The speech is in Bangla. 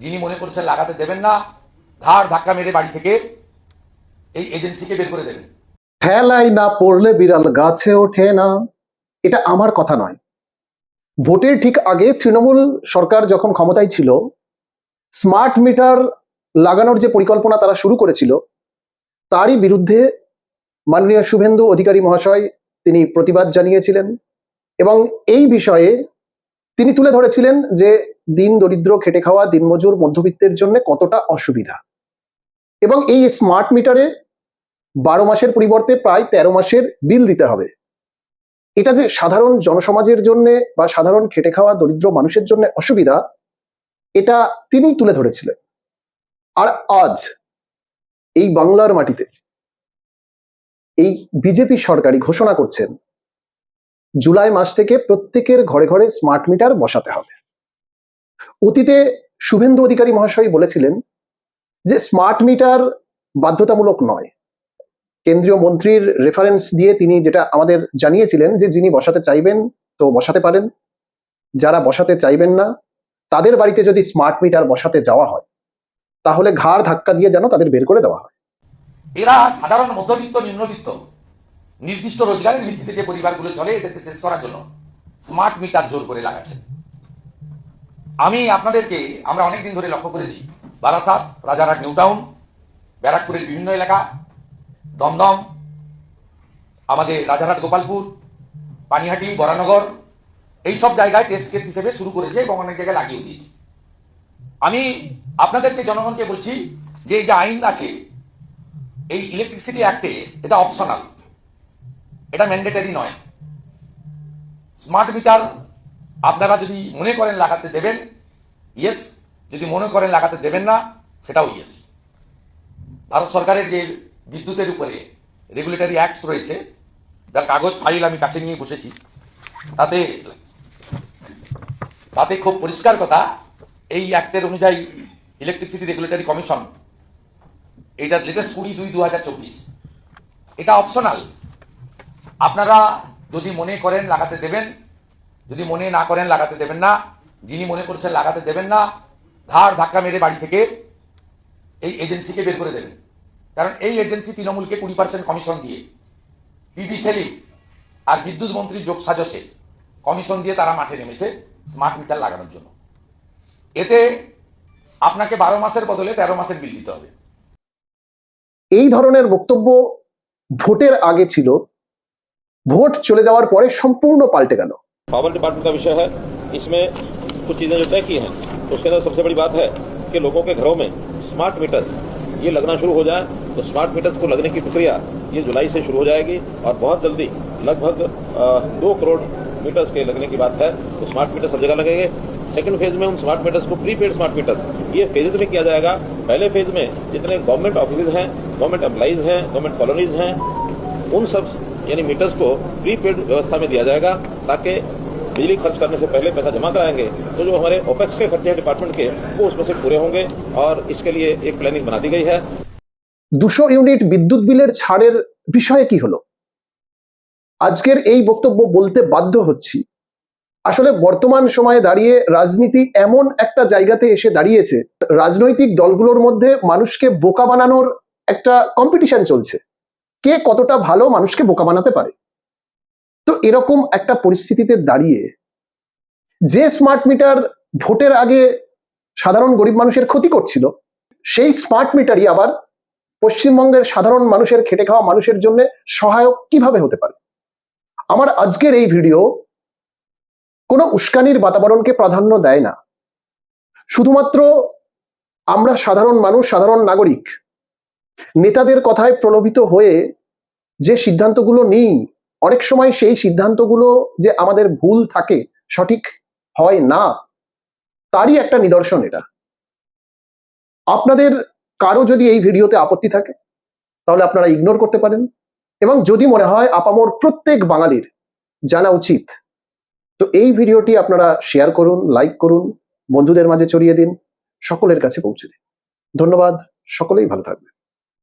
যিনি মনে করছেন লাগাতে দেবেন না, ঘাড় ধাক্কা মেরে বাড়ি থেকে এই এজেন্সিকে বের করে দেবেন। ঠেলায় না পড়লে বিড়াল গাছে ওঠে না, এটা আমার কথা নয়। ভোটের ঠিক আগে তৃণমূল সরকার যখন ক্ষমতায় ছিল, স্মার্ট মিটার লাগানোর যে পরিকল্পনা তারা শুরু করেছিল, তারই বিরুদ্ধে মাননীয় শুভেন্দু অধিকারী মহাশয় তিনি প্রতিবাদ জানিয়েছিলেন এবং এই বিষয়ে তিনি তুলে ধরেছিলেন যে দিন দরিদ্র খেটে খাওয়া দিনমজুর মধ্যবিত্তের জন্য কতটা অসুবিধা, এবং এই স্মার্ট মিটারে 12 মাসের পরিবর্তে প্রায় 13 মাসের বিল দিতে হবে। এটা যে সাধারণ জনসমাজের জন্য বা সাধারণ খেটে খাওয়া দরিদ্র মানুষের জন্য অসুবিধা, এটা তিনি তুলে ধরেছিলেন। আর আজ এই বাংলার মাটিতে এই বিজেপি সরকারই ঘোষণা করছেন জুলাই মাস থেকে প্রত্যেকের ঘরে ঘরে স্মার্ট মিটার বসাতে হবে। অতীতে শুভেন্দু অধিকারী মহাশয় বলেছিলেন যে স্মার্ট মিটার বাধ্যতামূলক নয়। কেন্দ্রীয় মন্ত্রীর রেফারেন্স দিয়ে তিনি যেটা আমাদের জানিয়েছিলেন যে যিনি বসাতে চাইবেন তো বসাতে পারেন, যারা বসাতে চাইবেন না তাদের বাড়িতে যদি স্মার্ট মিটার বসাতে যাওয়া হয় তাহলে ঘাড় ধাক্কা দিয়ে যেন তাদের বের করে দেওয়া হয়। এরা সাধারণ মধ্যবিত্ত নিম্নবিত্ত নির্দিষ্ট রোজগারের ভিত্তিতে যে পরিবারগুলো চলে এদেরকে শেষ করার জন্য স্মার্ট মিটার জোর করে লাগাচ্ছেন। আমি আপনাদেরকে আমরা অনেকদিন ধরে লক্ষ্য করেছি, বারাসাত, রাজারহাট, নিউ টাউন, ব্যারাকপুরের বিভিন্ন এলাকা, দমদম, আমাদের রাজারহাট, গোপালপুর, পানিহাটি, বরানগর, এই সব জায়গায় টেস্ট কেস হিসেবে শুরু করেছে এবং অনেক জায়গায় লাগিয়ে দিয়েছে। আমি আপনাদেরকে জনগণকে বলছি যে এই যে আইন আছে, এই ইলেকট্রিসিটি অ্যাক্টে এটা অপশনাল, এটা ম্যান্ডেটারি নয়। স্মার্ট মিটার আপনারা যদি মনে করেন লাগাতে দেবেন, ইয়েস, যদি মনে করেন লাগাতে দেবেন না, সেটাও ইয়েস। ভারত সরকারের যে বিদ্যুতের উপরে রেগুলেটরি অ্যাক্টস রয়েছে, যার কাগজ ফাইল আমি কাছে নিয়ে বসেছি, তাতে খুব পরিষ্কার কথা, এই অ্যাক্টের অনুযায়ী ইলেকট্রিসিটি রেগুলেটরি কমিশন, এটা লেটেস্ট 20/2/2024, এটা অপশনাল। আপনারা যদি মনে করেন লাগাতে দেবেন, যদি মনে না করেন লাগাতে দেবেন না, যিনি মনে করছেন লাগাতে দেবেন না, ঘাড় ধাক্কা মেরে বাড়ি থেকে এই এজেন্সিকে বের করে দেবেন। কারণ এই এজেন্সি তৃণমূলকে 20% কমিশন দিয়ে, পিবি সেলিম আর বিদ্যুৎ মন্ত্রীর যোগ সাজসে কমিশন দিয়ে তারা মাঠে নেমেছে স্মার্ট মিটার লাগানোর জন্য। এতে আপনাকে 12 মাসের বদলে 13 মাসের বিল দিতে হবে। এই ধরনের বক্তব্য ভোটের আগে ছিল, ভোট চলে যাওয়ার পরে সম্পূর্ণ পাল্টে গেল। पावर डिपार्टमेंट का विषय है, इसमें कुछ चीजें जो तय की हैं, उसके अंदर सबसे बड़ी बात है कि लोगों के घरों में स्मार्ट मीटर्स ये लगना शुरू हो जाए। तो स्मार्ट मीटर्स को लगने की प्रक्रिया ये जुलाई से शुरू हो जाएगी और बहुत जल्दी लगभग 2 करोड़ मीटर्स के लगने की बात है। तो स्मार्ट मीटर सब जगह लगेंगे। सेकंड फेज में उन स्मार्ट मीटर्स को प्रीपेड स्मार्ट मीटर्स ये फेजेज में किया जाएगा। पहले फेज में जितने गवर्नमेंट ऑफिस हैं, गवर्नमेंट एम्प्लॉइज हैं, गवर्नमेंट कॉलोनीज हैं, उन सब यानी मीटर्स को प्रीपेड व्यवस्था में दिया जाएगा, ताकि बिजली खर्च करने से पहले पैसा जमा कराएंगे तो जो हमारे ओपेक्स के खर्चे हैं डिपार्टमेंट के, वो उसमें से पूरे होंगे और इसके लिए एक प्लानिंग बना दी गई है। 200 ইউনিট বিদ্যুৎ বিলের ছাড়ের বিষয়ে কি হলো? আজকের এই বক্তব্য বলতে বাধ্য হচ্ছি। আসলে বর্তমান সময়ে দাঁড়িয়ে রাজনীতি এমন একটা জায়গাতে এসে দাঁড়িয়েছে, রাজনৈতিক দলগুলোর মধ্যে মানুষকে বোকা বানানোর একটা কম্পিটিশন চলছে, কে কতটা ভালো মানুষকে বোকা বানাতে পারে। তো এরকম একটা পরিস্থিতিতে দাঁড়িয়ে যে স্মার্ট মিটার ভোটের আগে সাধারণ গরিব মানুষের ক্ষতি করছিল, সেই স্মার্ট মিটারই আবার পশ্চিমবঙ্গের সাধারণ মানুষের খেটে খাওয়া মানুষের জন্য সহায়ক কিভাবে হতে পারে। আমার আজকের এই ভিডিও কোনো উস্কানির বাতাবরণকে প্রাধান্য দেয় না। শুধুমাত্র আমরা সাধারণ মানুষ, সাধারণ নাগরিক নেতাদের কথায় প্রলোভিত হয়ে যে সিদ্ধান্তগুলো নিই, অনেক সময় সেই সিদ্ধান্তগুলো যে আমাদের ভুল থাকে, সঠিক হয় না, তারই একটা নিদর্শন এটা। আপনাদের কারো যদি এই ভিডিওতে আপত্তি থাকে তাহলে আপনারা ইগনোর করতে পারেন, এবং যদি মনে হয় আপামর প্রত্যেক বাঙালির জানা উচিত, তো এই ভিডিওটি আপনারা শেয়ার করুন, লাইক করুন, বন্ধুদের মাঝে ছড়িয়ে দিন, সকলের কাছে পৌঁছে দিন। ধন্যবাদ, সকলেই ভালো থাকবেন।